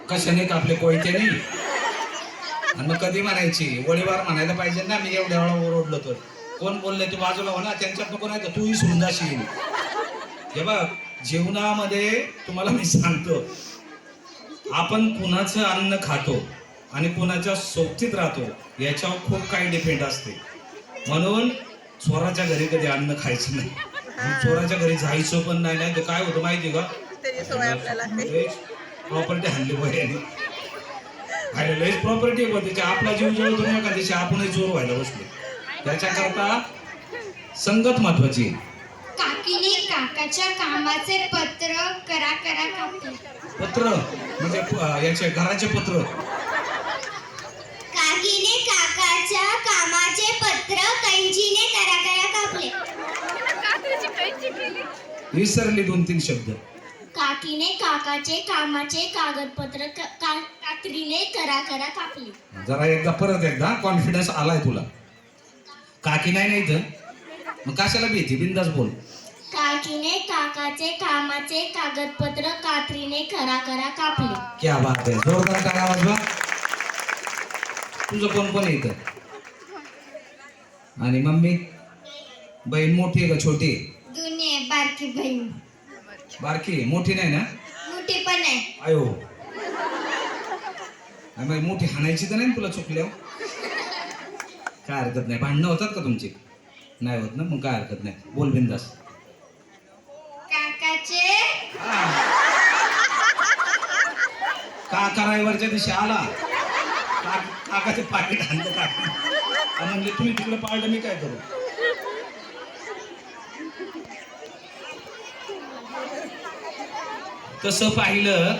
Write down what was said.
कशाने कापले कोयत्याने? आणि मग कधी म्हणायची गोळीबार म्हणायला पाहिजे ना, मी एवढ्या वेळा ओरडलो तर. कोण बोलले तू बाजूला हो ना, त्यांच्यात नको नाही तर तूही सोडून जाशील. हे बघ, जीवनामध्ये तुम्हाला मी सांगतो, आपण कुणाचं अन्न खातो आणि कुणाच्या सोबतीत राहतो याच्यावर खूप काही डिपेंड असते. म्हणून चोराच्या घरी कधी अन्न खायचं नाही, चोराच्या घरी जायचं पण नाही. नाही तर काय होतं माहिती का, प्रॉपर्टी हल्ली वयाने लयच प्रॉपर्टी होती त्याची, आपला जीव जळतो नाही का त्याची, आपणही चोर व्हायला बसलो. त्याच्याकरता संगत महत्वाची. काकीने काकाच्या कामाचे पत्र करा करा कापले. पत्र म्हणजे याचे घराचे पत्र. काकीने काकाच्या कामाचे पत्र कैंचीने करा करा कापले. विसरली 2-3 शब्द. काकीने काकाचे कामाचे कागदपत्र कात्रीने करा करा कापले. जरा एकदा परत एकदा कॉन्फिडन्स आलाय तुला. काकी नाही नाही तर मग कशाला भीती, बिंदास बोल. काकीने काकाचे कामाचे कागदपत्र कात्रीने करा करा कापले. क्या बात आहे, जोरदार टाळ्या वाजवा. तुझं कोण कोण येतं? आणि मम्मी बहीण मोठी आहे का छोटी? दुनिये बारकी बहीण. बारकी मोठी नाही ना? मोठी पण आहे. आयो, मोठी हाणायची तर नाही तुला चुकल्यावर? काय हरकत नाही. भांडणं होतात का तुमची? नाही होत ना, मग काय हरकत नाही, बोल बिंदास. काकाचे काका रविवारच्या दिवशी आला, काकाचे पाकिट आणलं काका आणि म्हणले तुम्ही तिकडे पाळलं, मी काय करू? तसं पाहिलं